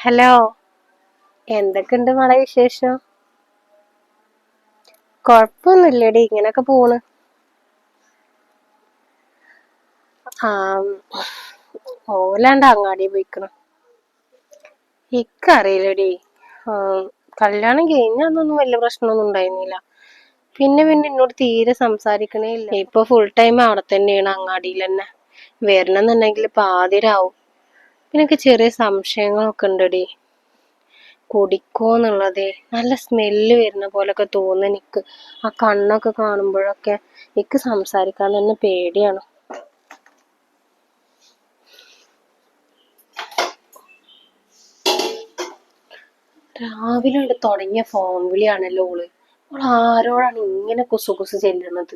Hello, എന്തൊക്കെയുണ്ട് മോളെ വിശേഷം? കൊഴപ്പൊന്നുമില്ലടി, ഇങ്ങനൊക്കെ പോണ്. ആ, ഓലാണ്ട് അങ്ങാടി പോയിക്കണ്. ഇക്കറിയില്ലടി. ആ, കല്യാണം കഴിഞ്ഞന്നൊന്നും വലിയ പ്രശ്നമൊന്നും ഉണ്ടായിരുന്നില്ല. പിന്നെ എന്നോട് തീരെ സംസാരിക്കണേ ഇല്ല. ഇപ്പൊ ഫുൾ ടൈം അവിടെ തന്നെയാണ്, അങ്ങാടിയിൽ തന്നെ. വരണമെന്നുണ്ടെങ്കിൽ പാതിരാവും. പിന്നെ ചെറിയ സംശയങ്ങളൊക്കെ ഉണ്ടടി. കുടിക്കോന്നുള്ളതേ, നല്ല സ്മെല്ല് വരുന്ന പോലൊക്കെ തോന്നുന്നു എനിക്ക്. ആ കണ്ണൊക്കെ കാണുമ്പോഴൊക്കെ എനിക്ക് സംസാരിക്കാൻ തന്നെ പേടിയാണ്. രാവിലെ കൊണ്ട് തുടങ്ങിയ ഫോൺ വിളിയാണല്ലോ ഓള്. ഓൾ ആരോടാണ് ഇങ്ങനെ കുസു ചെല്ലുന്നത്?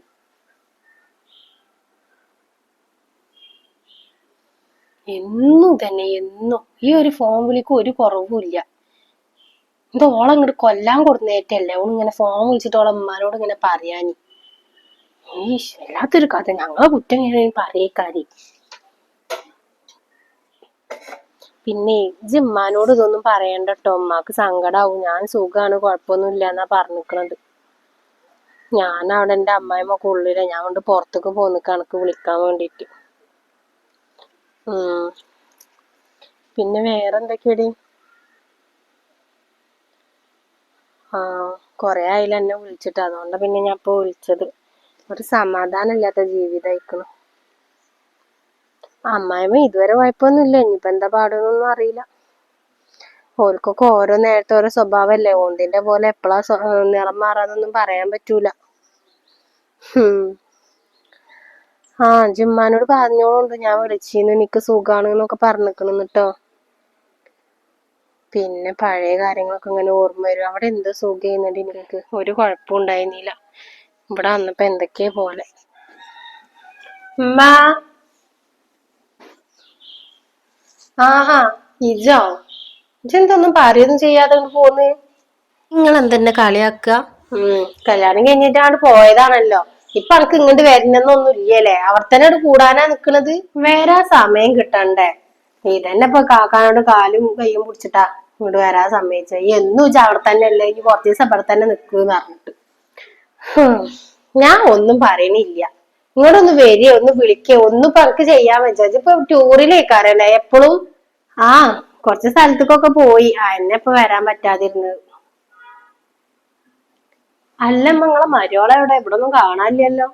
എന്നും തന്നെ, എന്നും ഈ ഒരു ഫോൺ വിളിക്ക് ഒരു കുറവുമില്ല. ഇത് ഓളങ്ങോട്ട് കൊല്ലാൻ കൊടുന്നേറ്റല്ലേ ഓളിങ്ങനെ ഫോൺ വിളിച്ചിട്ട് ഓളെ ഉമ്മാനോട് ഇങ്ങനെ പറയാനി. വല്ലാത്തൊരു കഥ. ഞങ്ങളെ കുറ്റം ഇങ്ങനെ പറയേക്കാരി. പിന്നെ ഇജ്ജ് ഉമ്മാനോട് ഇതൊന്നും പറയണ്ടട്ടോ, ഉമ്മാക്ക് സങ്കടാവും. ഞാൻ സുഖാണ്, കുഴപ്പമൊന്നുമില്ല എന്നാ പറഞ്ഞിക്കണത്. ഞാൻ അവിടെ എന്റെ അമ്മായിമ്മൊക്കെ ഉള്ളില, ഞാൻ കൊണ്ട് പുറത്തേക്ക് പോന്ന് കണക്ക് വിളിക്കാൻ വേണ്ടിട്ട്. പിന്നെ വേറെന്തൊക്കെയടി? ആ, കൊറേ ആയില്ല എന്നെ വിളിച്ചിട്ട്, അതുകൊണ്ടാ പിന്നെ ഞാൻ ഇപ്പൊ വിളിച്ചത്. ഒരു സമാധാനം ഇല്ലാത്ത ജീവിതമായിക്കണു. അമ്മായിമ്മ ഇതുവരെ കുഴപ്പമൊന്നുമില്ല, ഇനിയിപ്പോ എന്താ പാടുന്നൊന്നും അറിയില്ല. ഓർക്കൊക്കെ ഓരോ നേരത്തെ ഓരോ സ്വഭാവല്ലേ, ഓന്തിന്റെ പോലെ എപ്പോഴാ നിറം മാറാന്നൊന്നും പറയാൻ പറ്റൂല. ആ, ജിമ്മാനോട് പറഞ്ഞോളുണ്ട് ഞാൻ വിളിച്ചിന്ന്, എനിക്ക് സുഖാണ് എന്നൊക്കെ പറഞ്ഞിക്കണെന്നിട്ടോ. പിന്നെ പഴയ കാര്യങ്ങളൊക്കെ ഇങ്ങനെ ഓർമ്മ വരും. അവിടെ എന്ത് സുഖം ചെയ്യുന്നുണ്ട്, എനിക്ക് ഒരു കുഴപ്പം ഉണ്ടായിരുന്നില്ല. ഇവിടെ വന്നപ്പോ എന്തൊക്കെയാ പോലെ. ഉമ്മാ, ആഹാ, ഇജോ ഇജെന്തൊന്നും പറയൊന്നും ചെയ്യാതെ പോന്ന്? നിങ്ങൾ എന്തെന്നെ കളിയാക്ക? കല്യാണം കഴിഞ്ഞിട്ടാണ് പോയതാണല്ലോ. ഇപ്പൊ അനക്ക് ഇങ്ങോട്ട് വരണമെന്നൊന്നും ഇല്ലല്ലേ? അവിടെ തന്നെ കൂടാനാ നിക്കണത്? വരാൻ സമയം കിട്ടണ്ടേ? ഇതന്നെ ഇപ്പൊ കാക്കാനോട് കാലും കയ്യും പിടിച്ചിട്ടാ ഇങ്ങോട്ട് വരാൻ സമ്മതിച്ചത്. ഈ എന്നും വെച്ചാൽ അവിടെ തന്നെ അല്ലേ, ഇനി കുറച്ച് ദിവസം അവിടെ തന്നെ നിക്കുന്ന് പറഞ്ഞിട്ട്. ഞാൻ ഒന്നും പറയണില്ല. ഇങ്ങോട്ടൊന്ന് വരിക, ഒന്ന് വിളിക്കുക, ഒന്നും ഇപ്പൊ അനക്ക് ചെയ്യാൻ പറ്റുക. ഇപ്പൊ ടൂറിലേക്കാരല്ലേ എപ്പോഴും? ആ, കുറച്ച് സ്ഥലത്തേക്കൊക്കെ പോയി. എന്നെ ഇപ്പൊ വരാൻ പറ്റാതിരുന്നത്. അല്ല, നിങ്ങളെ മര്യോളെ എവിടെ? ഇവിടെ ഒന്നും കാണാനില്ലല്ലോ.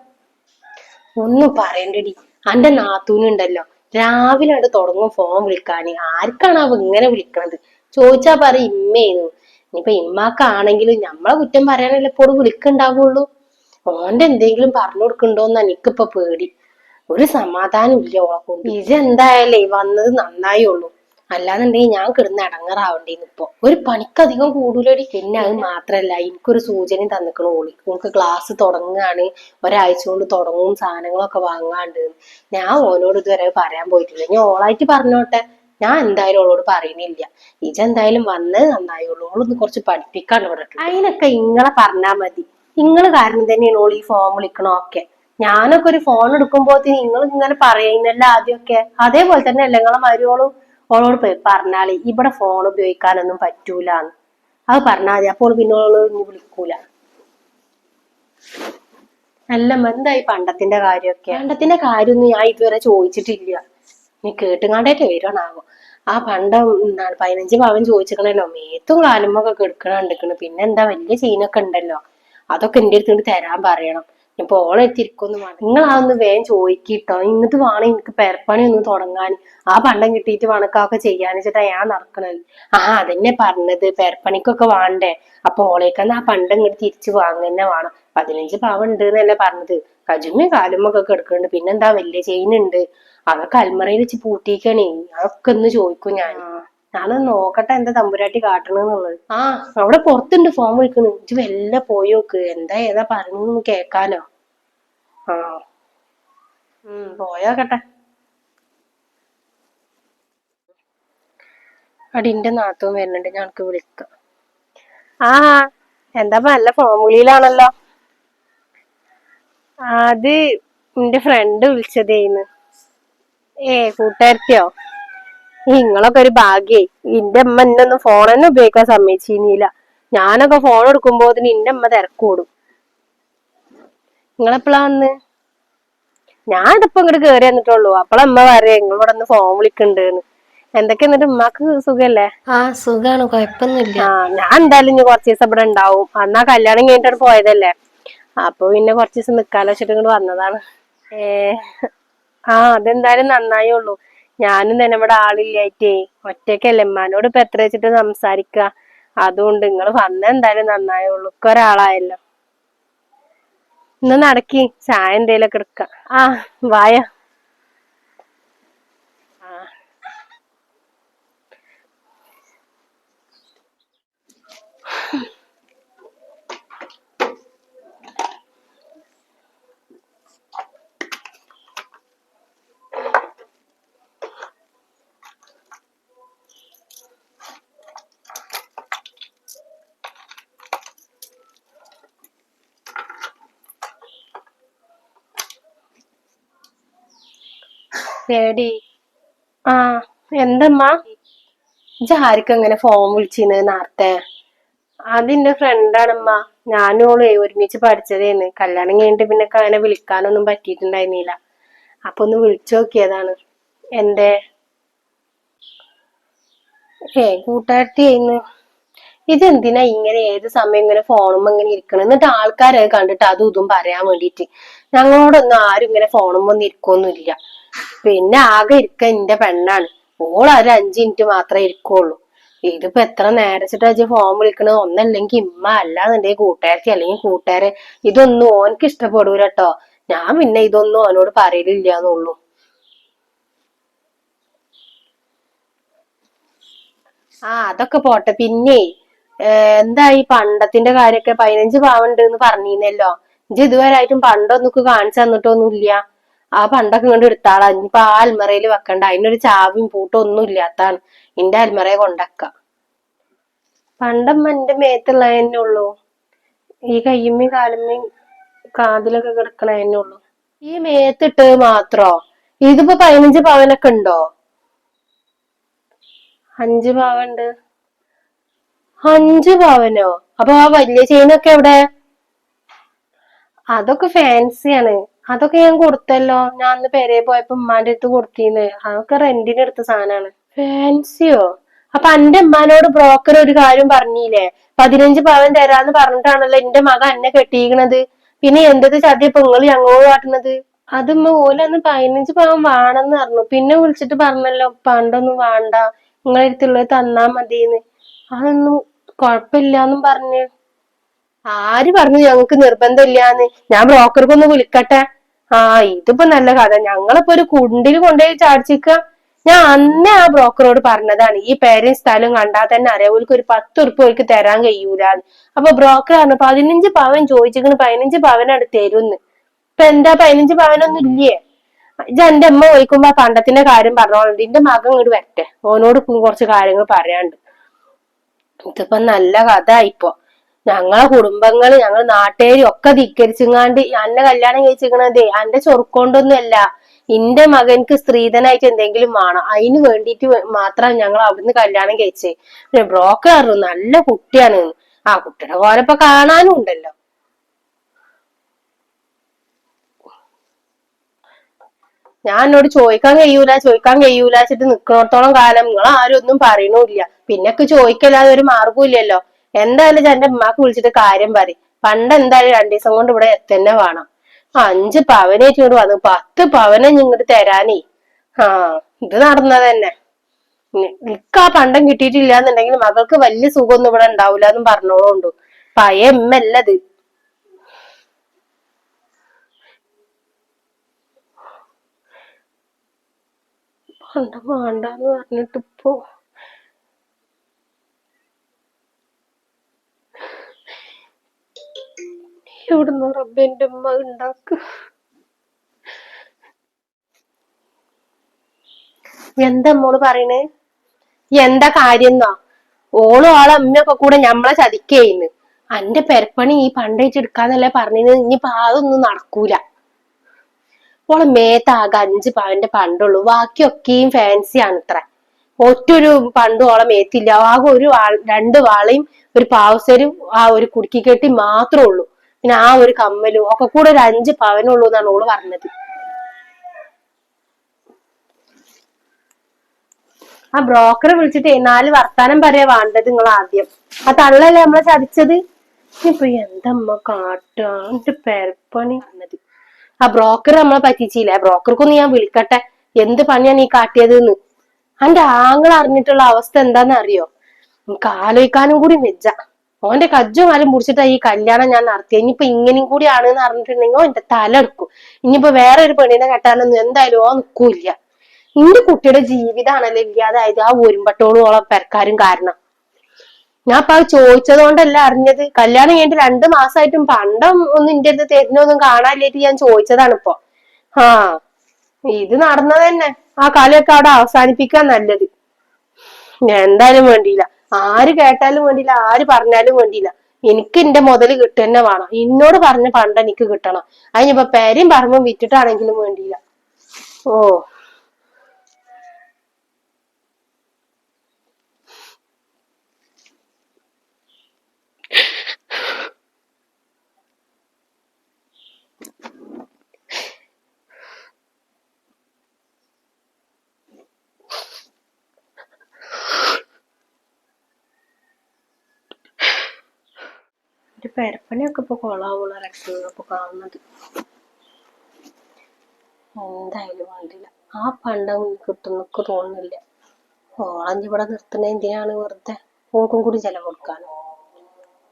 ഒന്നും പറയണ്ടടി. അന്റെ നാത്തൂനുണ്ടല്ലോ, രാവിലെ അവിടെ തുടങ്ങും ഫോൺ വിളിക്കാന്. ആർക്കാണാവോ ഇങ്ങനെ വിളിക്കണത്? ചോദിച്ചാ പറയും ഇമ്മേന്നു. ഇനിയിപ്പൊ ഇമ്മാക്കാണെങ്കിലും ഞമ്മളെ കുറ്റം പറയാനല്ലേ എപ്പോഴും വിളിക്കണ്ടാവുള്ളൂ. ഓന്റെ എന്തെങ്കിലും പറഞ്ഞു കൊടുക്കണ്ടോന്ന് എനിക്കിപ്പൊ പേടി. ഒരു സമാധാനം ഇല്ല ഓളെ കൊണ്ട്. ഇതെന്തായാലേ വന്നത് നന്നായി ഉള്ളൂ. അല്ലാന്നുണ്ടെങ്കിൽ ഞാൻ കിടന്ന് ഇടങ്ങറാവണ്ടേന്ന്. ഇപ്പൊ ഒരു പണിക്കധികം കൂടൂലടി. പിന്നെ അത് മാത്രല്ല, എനിക്കൊരു സൂചനയും തന്നിക്കണ ഓൾക്ക് ക്ലാസ് തുടങ്ങുകയാണ്, ഒരാഴ്ച കൊണ്ട് തുടങ്ങും, സാധനങ്ങളൊക്കെ വാങ്ങാണ്ട്. ഞാൻ ഓനോട് ഇതുവരെ പറയാൻ പോയിട്ടില്ല. ഞാൻ ഓളായിട്ട് പറഞ്ഞോട്ടെ, ഞാൻ എന്തായാലും ഓളോട് പറയുന്നില്ല. ഇജെന്തായാലും വന്നത് നന്നായുള്ളൂ. ഓളൊന്ന് കുറച്ച് പഠിപ്പിക്കാണ്ട് പറഞ്ഞിട്ട്. അതിനൊക്കെ ഇങ്ങളെ പറഞ്ഞാ മതി. ഇങ്ങള് കാരണം തന്നെയാണ് ഓൾ ഈ ഫോൺ വിളിക്കണൊക്കെ. ഞാനൊക്കെ ഒരു ഫോൺ എടുക്കുമ്പോത്തിന് നിങ്ങൾ ഇങ്ങനെ പറയുന്നല്ല ആദ്യമൊക്കെ. അതേപോലെ തന്നെ അല്ലേ നിങ്ങളെ മരുവോളും? ഓളോട് പറഞ്ഞാളി ഇവിടെ ഫോൺ ഉപയോഗിക്കാനൊന്നും പറ്റൂലെന്ന്. അത് പറഞ്ഞാൽ മതി. അപ്പോൾ പിന്നെ ഓള് ഇനി വിളിക്കൂല. അല്ല, എന്തായി പണ്ടത്തിന്റെ കാര്യമൊക്കെ? പണ്ടത്തിന്റെ കാര്യമൊന്നും ഞാൻ ഇതുവരെ ചോദിച്ചിട്ടില്ല. നീ കേട്ടുങ്ങാണ്ടേറ്റ് വരണാവോ? ആ പണ്ടം 15 പവൻ ചോദിച്ചിക്കണല്ലോ, മേത്തും കാലുമൊക്കെ കെടുക്കണ കണ്ടിക്കണ്. പിന്നെ എന്താ വലിയ സീനൊക്കെ ഉണ്ടല്ലോ, അതൊക്കെ എന്റെ അടുത്ത് തരാൻ പറയണം. ഇപ്പൊ ഓളെ എത്തിരിക്കൊന്നും വേണം. നിങ്ങൾ അതൊന്ന് വേഗം ചോദിക്കിട്ടോ. ഇന്നിട്ട് വേണം എനിക്ക് പെരപ്പണി ഒന്ന് തുടങ്ങാൻ. ആ പണ്ടം കിട്ടിയിട്ട് വണക്കൊക്കെ ചെയ്യാന്ന് വെച്ചിട്ടാ ഞാൻ നടക്കണത്. അതന്നെ പറഞ്ഞത്, പെരപ്പണിക്കൊക്കെ വേണ്ടേ? അപ്പൊ ഓളേക്കന്ന് ആ പണ്ടം ഇങ്ങോട്ട് തിരിച്ചു വാങ്ങന്നെ വേണം. 15 പവൻ ഉണ്ട് എന്നല്ലേ പറഞ്ഞത്. കജുമ്മയും കാലുമൊക്കെ എടുക്കുന്നുണ്ട്. പിന്നെന്താ വലിയ ചെയിനുണ്ട്. അതൊക്കെ അൽമറയിൽ വെച്ച് പൂട്ടിക്കണേ. അതൊക്കെ ഒന്ന് ചോദിക്കും ഞാൻ. ഞാനൊന്ന് നോക്കട്ടെ എന്താ തമ്പുരാട്ടി കാട്ടണെന്നുള്ളത്. അവിടെ പുറത്തുണ്ട് ഫോൺ വിളിക്കണ്. ഇജ്ജ് വല്ല പോയോക്ക്, എന്താ ഏതാ പറഞ്ഞൊന്ന് കേക്കാലോ. പോയോക്കട്ടെ. അടിന്റെ നാത്തൂൻ വരുന്നുണ്ട്, ഞങ്ങൾക്ക് വിളിക്കാം. എന്താ നല്ല ഫോൺ വിളിയിലാണല്ലോ. അത് എന്റെ ഫ്രണ്ട് വിളിച്ചതേന്ന്. കൂട്ടുകാരത്തിയോ? നിങ്ങളൊക്കെ ഒരു ഭാഗ്യേ. ഇന്റെ അമ്മ എന്നൊന്നും ഫോൺ തന്നെ ഉപയോഗിക്കാൻ സമ്മതിച്ചിരുന്നില്ല. ഞാനൊക്കെ ഫോൺ എടുക്കുമ്പോ ഇന്റെ അമ്മ തിരക്കൂടും. നിങ്ങളെപ്പോഴാ വന്ന്? ഞാൻ ഇതിപ്പോ ഇങ്ങോട്ട് കേറി വന്നിട്ടുള്ളൂ. അപ്പളമ്മ പറയാ നിങ്ങളിവിടെ ഒന്ന് ഫോൺ വിളിക്കണ്ടെന്ന്. എന്തൊക്കെ എന്നിട്ട് ഉമ്മാക്ക് സുഖല്ലേ? ആ സുഖാണ്, കൊഴപ്പൊന്നുമില്ല. ഞാൻ എന്തായാലും ഇനി കുറച്ച് ദിവസം ഇവിടെ ഉണ്ടാവും. അന്നാ കല്യാണം കഴിഞ്ഞിട്ട് പോയതല്ലേ, അപ്പൊ പിന്നെ കുറച്ച് ദിവസം നിക്കാലോ വെച്ചിട്ട് ഇങ്ങോട്ട് വന്നതാണ്. ഏ അതെന്തായാലും നന്നായേ ഉള്ളൂ. ഞാനും തന്നെ ഇവിടെ ആളില്ലായിട്ടേ ഒറ്റയ്ക്കല്ലേ, ഉമ്മാനോട് ഇപ്പൊ എത്ര വെച്ചിട്ട് സംസാരിക്ക. അതുകൊണ്ട് നിങ്ങൾ വന്ന എന്തായാലും നന്നായേ ഉള്ളൂ. ഒക്കെ ഒരാളായല്ലോ. ഇന്ന് നടക്കി ചായ എന്തേലൊക്കെ എടുക്ക. ആ വായ. പേടി. ആ എന്തമ്മാ ഇജ്ജ് ആർക്കും എങ്ങനെ ഫോൺ വിളിച്ചിന്ന് നേരത്തെ? അതിന്റെ ഫ്രണ്ടാണമ്മ. ഞാനും ഓളെ ഒരുമിച്ച് പഠിച്ചതേന്ന്. കല്യാണം കഴിഞ്ഞിട്ട് പിന്നെ അങ്ങനെ വിളിക്കാനൊന്നും പറ്റിയിട്ടുണ്ടായിരുന്നില്ല. അപ്പൊ ഒന്ന് വിളിച്ചു നോക്കിയതാണ്. എന്തേ? കൂട്ടുകാരത്തിയായിന്ന്. ഇതെന്തിനാ ഇങ്ങനെ ഏത് സമയം ഇങ്ങനെ ഫോണുമ്പോ ഇങ്ങനെ ഇരിക്കണം? എന്നിട്ട് ആൾക്കാരെ കണ്ടിട്ട് അതും ഇതും പറയാൻ വേണ്ടിട്ട്. ഞങ്ങളോടൊന്നും ആരും ഇങ്ങനെ ഫോണുമ്പോ ഇരിക്കൊന്നുമില്ല. പിന്നെ ആകെ ഇരിക്ക എന്റെ പെണ്ണാണ്. ഓൾ ഒരു 5 മിനിറ്റ് മാത്രമേ ഇരിക്കുള്ളൂ. ഇതിപ്പോ എത്ര നേരച്ചിട്ടാ ഫോൺ വിളിക്കണത്? ഒന്നല്ലെങ്കിൽ ഇമ്മ, അല്ലാന്നുണ്ടെങ്കിൽ കൂട്ടുകാരത്തി അല്ലെങ്കിൽ കൂട്ടുകാരെ. ഇതൊന്നും ഓനക്ക് ഇഷ്ടപ്പെടൂല കേട്ടോ. ഞാൻ പിന്നെ ഇതൊന്നും ഓനോട് പറയലില്ലാന്നുള്ളൂ. അതൊക്കെ പോട്ടെ. പിന്നെ എന്താ ഈ പണ്ടത്തിന്റെ കാര്യൊക്കെ? 15 പാവുണ്ട് എന്ന് പറഞ്ഞിരുന്നല്ലോ. ഇജ്ജ് ഇതുവരെ ആയിട്ടും പണ്ടൊന്നും കാണിച്ചു തന്നിട്ടൊന്നുമില്ല. ആ പണ്ടൊക്കെ ഇങ്ങോട്ട് എടുത്താളാ. ഇനിയിപ്പൊ ആ അൽമറയിൽ വെക്കണ്ട. അതിനൊരു ചാവിയും പൂട്ടും ഒന്നും ഇല്ലാത്താണ്. ഇന്റെ അൽമറയെ കൊണ്ടക്ക. പണ്ടമ്മ എന്റെ മേത്തുള്ള തന്നെ ഉള്ളൂ. ഈ കയ്യുമ്മയും കാലുമ്മയും കാതിലൊക്കെ കിടക്കണ തന്നെ ഉള്ളൂ. ഈ മേത്തിട്ട് മാത്രോ? ഇതിപ്പോ 15 പവനൊക്കെ ഉണ്ടോ? 5 പവനുണ്ട്. 5 പവനോ? അപ്പൊ ആ വലിയ ചെയിനൊക്കെ എവിടെ? അതൊക്കെ ഫാൻസിയാണ്. അതൊക്കെ ഞാൻ കൊടുത്തല്ലോ. ഞാൻ അന്ന് പെരേ പോയപ്പോ ഉമ്മാന്റെ അടുത്ത് കൊടുത്തീന്ന്. അതൊക്കെ റെന്റിന് എടുത്ത സാധനമാണ്. ഫാൻസിയോ? അപ്പൊ എന്റെ ഉമ്മാനോട് ബ്രോക്കർ ഒരു കാര്യം പറഞ്ഞില്ലേ? 15 പവൻ തരാന്ന് പറഞ്ഞിട്ടാണല്ലോ എന്റെ മകൻ എന്നെ കെട്ടിയിരിക്കണത്. പിന്നെ എന്തത് ചതിയപ്പോ നിങ്ങൾ ഞങ്ങളോട് കാട്ടുന്നത്? അതുമ്മ ഓലന്ന് 15 പവൻ വേണമെന്ന് പറഞ്ഞു. പിന്നെ വിളിച്ചിട്ട് പറഞ്ഞല്ലോ പണ്ടൊന്നും വേണ്ട, നിങ്ങളെ അടുത്തുള്ളത് തന്നാ മതിന്ന്. അതൊന്നും കൊഴപ്പില്ലാന്നും പറഞ്ഞു. ആര് പറഞ്ഞു ഞങ്ങക്ക് നിർബന്ധമില്ലാന്ന്? ഞാൻ ബ്രോക്കർക്കൊന്ന് വിളിക്കട്ടെ. ഇതിപ്പോ നല്ല കഥ. ഞങ്ങളിപ്പോ ഒരു കുണ്ടിൽ കൊണ്ടുപോയി ചാടിച്ചിക്ക. ഞാൻ അന്നേ ആ ബ്രോക്കറോട് പറഞ്ഞതാണ്, ഈ പേരും സ്ഥലവും കണ്ടാൽ തന്നെ അറിയാം ഓൽക്ക് ഒരു 10 ഉറുപ്പ്യ ഓൽക്ക് തരാൻ കഴിയൂലാന്ന്. അപ്പൊ ബ്രോക്കർ പറഞ്ഞു 15 പവൻ ചോദിച്ചിരിക്കണ്, 15 പവനാണ് തരുന്ന്. ഇപ്പൊ എന്താ 15 പവനൊന്നും ഇല്ലേ? ഇജ്ജ് എന്റെ അമ്മ ചോദിക്കുമ്പോ ആ പണ്ടത്തിന്റെ കാര്യം പറഞ്ഞോളണ്ട്. എന്റെ മകൻ ഇങ്ങോട്ട് വരട്ടെ, ഓനോട് കുറച്ച് കാര്യങ്ങൾ പറയാണ്ട്. ഇതിപ്പോ നല്ല കഥ ഇപ്പൊ. ഞങ്ങളെ കുടുംബങ്ങള്, ഞങ്ങൾ നാട്ടുകാരി ഒക്കെ ധിക്കരിച്ചിങ്ങാണ്ട് അന്നെ കല്യാണം കഴിച്ചിരിക്കണതേ അന്റെ ചൊറുക്കൊണ്ടൊന്നും അല്ല. എന്റെ മകൻക്ക് സ്ത്രീധനായിട്ട് എന്തെങ്കിലും വേണം, അതിന് വേണ്ടിയിട്ട് മാത്രം ഞങ്ങൾ അവിടുന്ന് കല്യാണം കഴിച്ചേ. പിന്നെ ബ്രോക്കർ പറഞ്ഞു നല്ല കുട്ടിയാണ്. ആ കുട്ടിയുടെ പോലെ ഇപ്പൊ കാണാനും ഉണ്ടല്ലോ. ഞാൻ എന്നോട് ചോദിക്കാൻ കഴിയൂല വെച്ചിട്ട് നിക്കണത്തോളം കാലം നിങ്ങൾ ആരും ഒന്നും പറയണില്ല. പിന്നൊക്കെ ചോദിക്കല്ലാതെ ഒരു മാർഗവും ഇല്ലല്ലോ. എന്തായാലും എന്റെ ഉമ്മാക്ക് വിളിച്ചിട്ട് കാര്യം പറയും. പണ്ട് എന്തായാലും 2 ദിവസം കൊണ്ട് ഇവിടെ എത്തന്നെ വേണം. 5 പവനേറ്റ് ഇങ്ങോട്ട് വന്നു. 10 പവനെ ഇങ്ങോട്ട് തരാനേ. ഇത് നടന്നത് തന്നെ. എനിക്ക് ആ പണ്ടം കിട്ടിയിട്ടില്ല എന്നുണ്ടെങ്കിൽ മകൾക്ക് വലിയ സുഖമൊന്നും ഇവിടെ ഉണ്ടാവൂല എന്നും പറഞ്ഞോളുണ്ട്. പഴയ ഉമ്മല്ലത്. പണ്ടം വേണ്ടാന്ന് പറഞ്ഞിട്ടിപ്പോ എവിടുന്ന് റബ്ബെന്റെ ഉമ്മ ഉണ്ടാക്ക്. എന്താ മോള് പറയണേ? എന്താ കാര്യന്നോ? ഓളും ആളെ അമ്മയൊക്കെ കൂടെ ഞമ്മളെ ചതിക്കേന്ന്. അന്റെ പെരപ്പണി ഈ പണ്ടേച്ചെടുക്കാന്നല്ലേ പറഞ്ഞത്. ഇനിയിപ്പൊ അതൊന്നും നടക്കൂല. ഓളെ മേത്താകെ 5 പവന്റെ പണ്ടുള്ളൂ. ബാക്കിയൊക്കെയും ഫാൻസി ആണ് ഇത്ര. ഒറ്റൊരു പണ്ടും ഓളം ഏത്തില്ല. ആകെ ഒരു രണ്ട് വാളയും ഒരു പാവസരും ആ ഒരു കുടുക്കി കെട്ടി മാത്രമേ ഉള്ളൂ. പിന്നെ ആ ഒരു കമ്മലും ഒക്കെ കൂടെ ഒരു 5 പവനുള്ളൂ എന്നാണ് ഓള് പറഞ്ഞത്. ആ ബ്രോക്കറെ വിളിച്ചിട്ട് 4 വർത്താനം പറയാ വേണ്ടത് നിങ്ങൾ ആദ്യം. ആ തള്ളല്ലേ നമ്മളെ ചതിച്ചത്. ഇപ്പൊ എന്തമ്മ കാട്ടാ എന്റെ പെരപ്പണി പറഞ്ഞത്. ആ ബ്രോക്കർ നമ്മളെ പറ്റിച്ചില്ല. ബ്രോക്കർക്കൊന്ന് ഞാൻ വിളിക്കട്ടെ, എന്ത് പണിയാണ് ഈ കാട്ടിയത് എന്ന്. അന്റെ ആങ്ങൾ അറിഞ്ഞിട്ടുള്ള അവസ്ഥ എന്താന്ന് അറിയോ? എനിക്ക് ആലോചിക്കാനും കൂടി വെച്ച. ഓന്റെ കജ്ജും കാലും പിടിച്ചിട്ടാ ഈ കല്യാണം ഞാൻ നടത്തിയ. ഇനിയിപ്പൊ ഇങ്ങനെയും കൂടി ആണെന്ന് അറിഞ്ഞിട്ടുണ്ടെങ്കിൽ ഓ എന്റെ തല എടുക്കും. ഇനിയിപ്പോ വേറെ ഒരു പെണ്ണിനെ കെട്ടാനൊന്നും എന്തായാലും ഓ നിക്കൂല്ല. എന്റെ കുട്ടിയുടെ ജീവിതമാണല്ലോ ഇല്ലാതായത് ആ ഒരുമ്പട്ടോളോളം പെരക്കാരും കാരണം. ഞാൻ അപ്പൊ അത് ചോദിച്ചതുകൊണ്ടല്ല അറിഞ്ഞത്. കല്യാണം കഴിഞ്ഞിട്ട് 2 മാസമായിട്ടും പണ്ടം ഒന്നും ഇന്റെ അടുത്ത് തരുന്നൊന്നും കാണാനില്ലേട്ട് ഞാൻ ചോദിച്ചതാണ് ഇപ്പൊ. ആ ഇത് നടന്നത് തന്നെ. ആ കളിയൊക്കെ അവിടെ അവസാനിപ്പിക്കാൻ നല്ലത്. എന്തായാലും വേണ്ടിയില്ല, ആര് കേട്ടാലും വേണ്ടിയില്ല, ആര് പറഞ്ഞാലും വേണ്ടിയില്ല, എനിക്ക് എന്റെ മുതല് കിട്ടുന്നെ വേണം. എന്നോട് പറഞ്ഞ പണ്ട് എനിക്ക് കിട്ടണം. അതിനിപ്പോ പേരും പറമ്പും വിറ്റിട്ടാണെങ്കിലും വേണ്ടിയില്ല. ഓ ഒരു പെരപ്പണിയൊക്കെ ഇപ്പൊ കൊളാവുള്ള ലക്ഷണങ്ങൾ ഇപ്പൊ കാണുന്നത്. എന്തായാലും വേണ്ടില്ല, ആ പണ്ടം കിട്ടുന്നൊക്കെ തോന്നുന്നില്ല. ഓളഞ്ഞ് ഇവിടെ നിർത്തുന്ന എന്തിനാണ്? വെറുതെ ഓൾക്കും കൂടി ചെലവ് കൊടുക്കാനോ?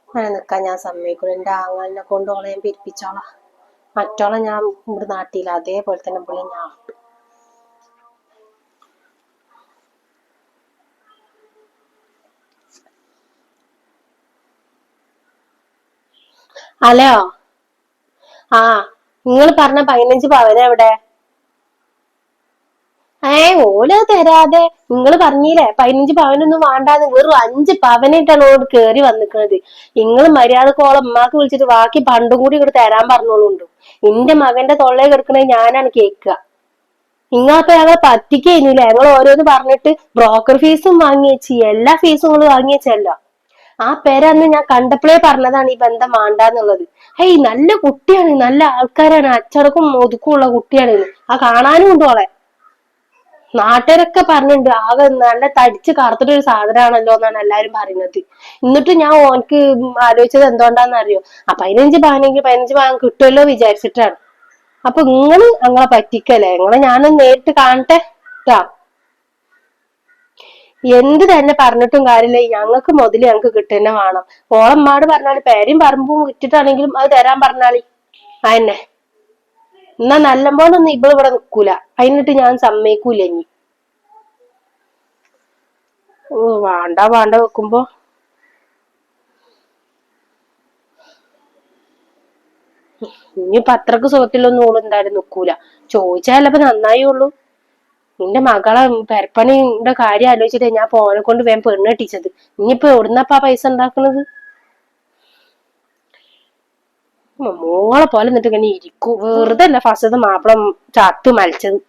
അങ്ങനെ നിക്കാൻ ഞാൻ സമ്മതിക്കൂല. എന്റെ ആങ്ങളിനെ കൊണ്ട് ഓളെ ഞാൻ പിരിപ്പിച്ചോളാം. മറ്റോളെ ഞാൻ ഇവിടെ നാട്ടിയില്ല, അതേപോലെ തന്നെ പുള്ളി ഞാൻ. ഹലോ, ആ നിങ്ങൾ പറഞ്ഞ 15 പവന എവിടെ? ഓലത് തരാതെ നിങ്ങൾ പറഞ്ഞില്ലേ 15 പവനൊന്നും വേണ്ടാന്ന്. വെറും 5 പവനായിട്ടാണ് ഓട് കേറി വന്നിക്കുന്നത്. നിങ്ങൾ മര്യാദക്ക് ഓളെ ഉമ്മാക്ക് വിളിച്ചിട്ട് ബാക്കി പണ്ടും കൂടി ഇവിടെ തരാൻ പറഞ്ഞോളുണ്ട്. എന്റെ മകന്റെ തൊള്ളയെ കിടക്കണത് ഞാനാണ് കേൾക്കുക. നിങ്ങളപ്പോ ഞങ്ങളെ പറ്റിക്കഴിഞ്ഞില്ലേ? ഞങ്ങൾ ഓരോന്ന് പറഞ്ഞിട്ട് ബ്രോക്കർ ഫീസും വാങ്ങി വെച്ച്, എല്ലാ ഫീസും നിങ്ങൾ വാങ്ങി വെച്ചല്ലോ. ആ പേരന്ന് ഞാൻ കണ്ടപ്പോഴേ പറഞ്ഞതാണ് ഈ ബന്ധം വേണ്ടാന്നുള്ളത്. ഹേയ് നല്ല കുട്ടിയാണ്, നല്ല ആൾക്കാരാണ്, അച്ചടക്കും ഒതുക്കും ഉള്ള കുട്ടിയാണ്. ആ കാണാനും ഉണ്ട് ഓളെ. നാട്ടുകാരൊക്കെ പറഞ്ഞിട്ടുണ്ട് ആകെ നല്ല തടിച്ച് കറുത്തിട്ടൊരു സാധനമാണല്ലോ എന്നാണ് എല്ലാരും പറയുന്നത്. എന്നിട്ട് ഞാൻ ഓനക്ക് ആലോചിച്ചത് എന്തുകൊണ്ടാന്ന് അറിയോ? ആ 15 പവനെങ്കിൽ 15 പവൻ കിട്ടുമല്ലോ വിചാരിച്ചിട്ടാണ്. അപ്പൊ നിങ്ങള് ഞങ്ങളെ പറ്റിക്കല്ലേ? നിങ്ങളെ ഞാനൊന്ന് നേരിട്ട് കാണട്ടെ ട്ടാ. എന്ത് തന്നെ പറഞ്ഞിട്ടും കാര്യമില്ല, ഞങ്ങൾക്ക് മുതല് ഞങ്ങൾക്ക് കിട്ടുന്നെ വേണം. ഓളമ്മാട് പറഞ്ഞാല് പേരും പറമ്പും വിറ്റിട്ടാണെങ്കിലും അത് തരാൻ പറഞ്ഞാളി. അതന്നെ. എന്നാ നല്ലപോലെ ഒന്നും ഇവിടെ നിക്കൂല. അതിനിട്ട് ഞാൻ സമ്മതിക്കൂല ഇനി. ഓ വേണ്ട വേണ്ട വെക്കുമ്പോ ഇനിയിപ്പൊ അത്രക്ക് സുഖത്തിലൊന്നും ഓള് എന്തായാലും നിക്കൂല. ചോദിച്ചാലപ്പോ നന്നായി ഉള്ളൂ. നിന്റെ മകളെ പെരപ്പണിന്റെ കാര്യം ആലോചിച്ചിട്ടേ ഞാൻ പോനെ കൊണ്ട് വേഗം പെണ്ണ് കെട്ടിച്ചത്. ഇനിയിപ്പോ എവിടുന്നപ്പാ പൈസ ഉണ്ടാക്കുന്നത്? മോളെ പോലെ എന്നിട്ട് ഇങ്ങനെ ഇരിക്കൂ. വെറുതെ അല്ല ഫസ്റ്റത്തെ മാപ്പിള ചത്ത് മരിച്ചത്.